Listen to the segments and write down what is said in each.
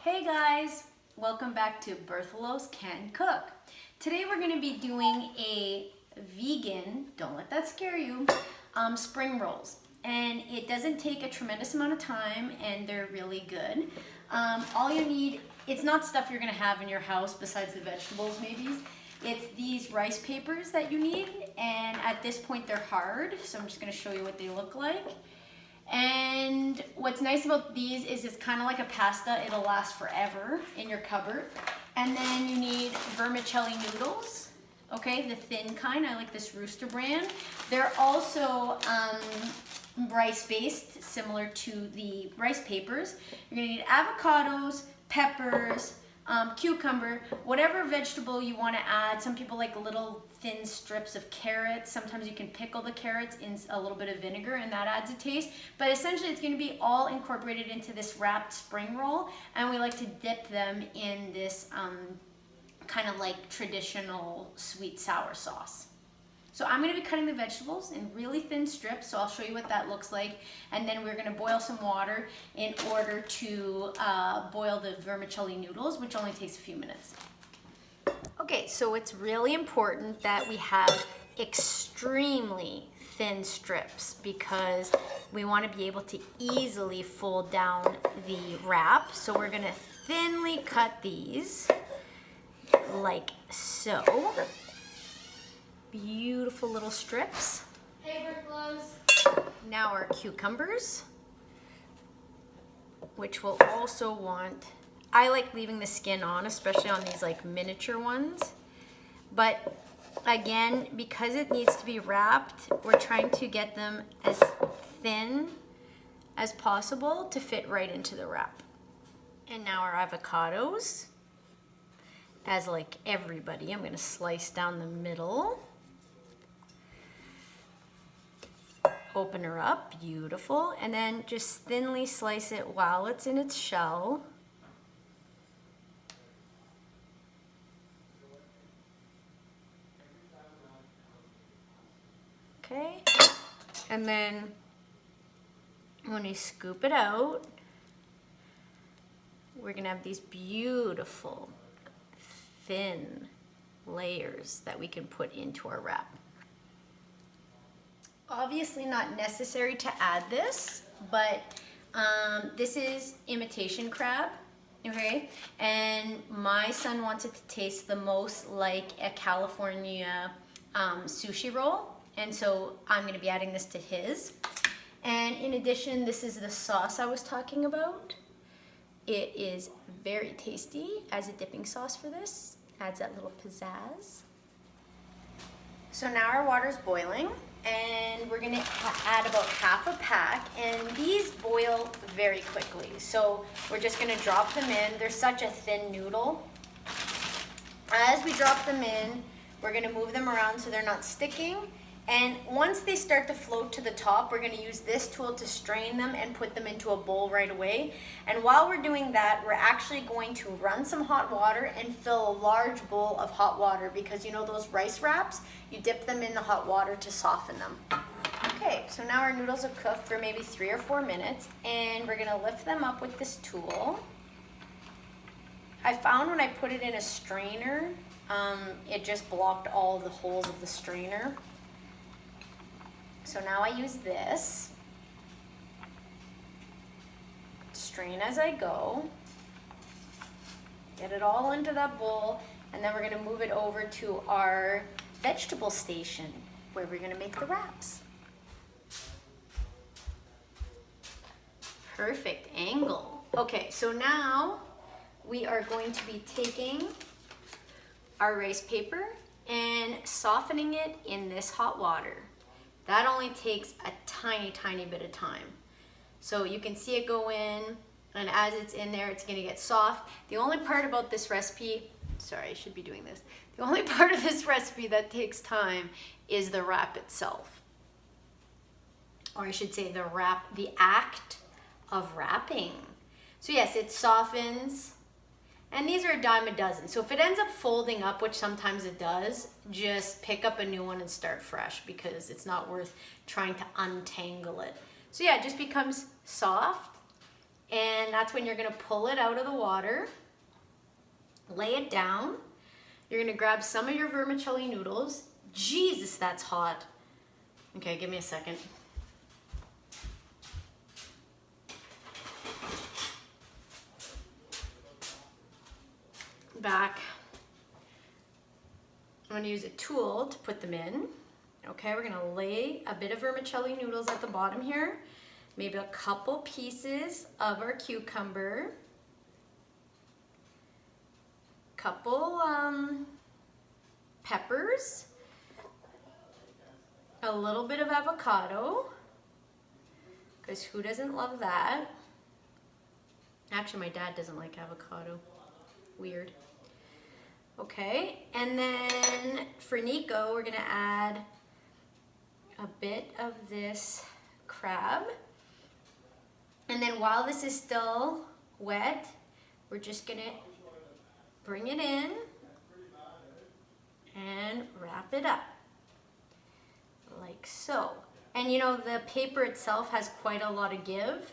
Hey guys, welcome back to Berthelots Can Cook. Today we're going to be doing a vegan, don't let that scare you, spring rolls. And it doesn't take a tremendous amount of time and they're really good. All you need, it's not stuff you're going to have in your house besides the vegetables maybe. It's these rice papers that you need, and at this point they're hard, so I'm just going to show you what they look like. And what's nice about these is it's kind of like a pasta. It'll last forever in your cupboard. And then you need vermicelli noodles, okay, the thin kind. I like this Rooster brand. They're also rice-based, similar to the rice papers. You're gonna need avocados, peppers, cucumber, whatever vegetable you want to add. Some people like little thin strips of carrots. Sometimes you can pickle the carrots in a little bit of vinegar and that adds a taste. But essentially it's going to be all incorporated into this wrapped spring roll, and we like to dip them in this kind of like traditional sweet sour sauce. So I'm going to be cutting the vegetables in really thin strips, so I'll show you what that looks like. And then we're going to boil some water in order to boil the vermicelli noodles, which only takes a few minutes. Okay, so it's really important that we have extremely thin strips because we want to be able to easily fold down the wrap. So we're going to thinly cut these like so. Beautiful little strips. Hey, Berthelots. Now our cucumbers, which we'll also want. I like leaving the skin on, especially on these like miniature ones. But again, because it needs to be wrapped, we're trying to get them as thin as possible to fit right into the wrap. And now our avocados. As like everybody, I'm gonna slice down the middle. Open her up, beautiful, and then just thinly slice it while it's in its shell. Okay, and then when you scoop it out, we're gonna have these beautiful thin layers that we can put into our wrap. Obviously not necessary to add this, but this is imitation crab, okay? And my son wants it to taste the most like a California sushi roll, and so I'm gonna be adding this to his. And in addition, this is the sauce I was talking about. It is very tasty as a dipping sauce for this. Adds that little pizzazz. So now our water's boiling, and we're gonna add about half a pack, and these boil very quickly. So we're just gonna drop them in. They're such a thin noodle. As we drop them in, we're gonna move them around so they're not sticking. And once they start to float to the top, we're gonna use this tool to strain them and put them into a bowl right away. And while we're doing that, we're actually going to run some hot water and fill a large bowl of hot water, because you know those rice wraps, you dip them in the hot water to soften them. Okay, so now our noodles have cooked for maybe 3 or 4 minutes, and we're gonna lift them up with this tool. I found when I put it in a strainer, it just blocked all the holes of the strainer. So now I use this, strain as I go, get it all into that bowl, and then we're gonna move it over to our vegetable station where we're gonna make the wraps. Perfect angle. Okay, so now we are going to be taking our rice paper and softening it in this hot water. That only takes a tiny, tiny bit of time. So you can see it go in, and as it's in there, it's gonna get soft. The only part about this recipe, sorry, I should be doing this. The only part of this recipe that takes time is the wrap itself. Or I should say the act of wrapping. So yes, it softens. And these are a dime a dozen. So if it ends up folding up, which sometimes it does, just pick up a new one and start fresh, because it's not worth trying to untangle it. So yeah, it just becomes soft. And that's when you're gonna pull it out of the water, lay it down. You're gonna grab some of your vermicelli noodles. Jesus, that's hot. Okay, give me a second. Back. I'm gonna use a tool to put them in. Okay, we're gonna lay a bit of vermicelli noodles at the bottom here. Maybe a couple pieces of our cucumber. Couple peppers. A little bit of avocado. Because who doesn't love that? Actually, my dad doesn't like avocado. Weird. Okay, and then for Nico, we're gonna add a bit of this crab. And then while this is still wet, we're just gonna bring it in and wrap it up, like so. And you know, the paper itself has quite a lot of give,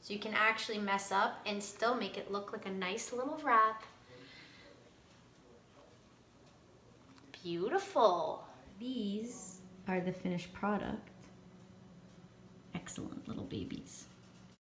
so you can actually mess up and still make it look like a nice little wrap. Beautiful. These are the finished product. Excellent little babies.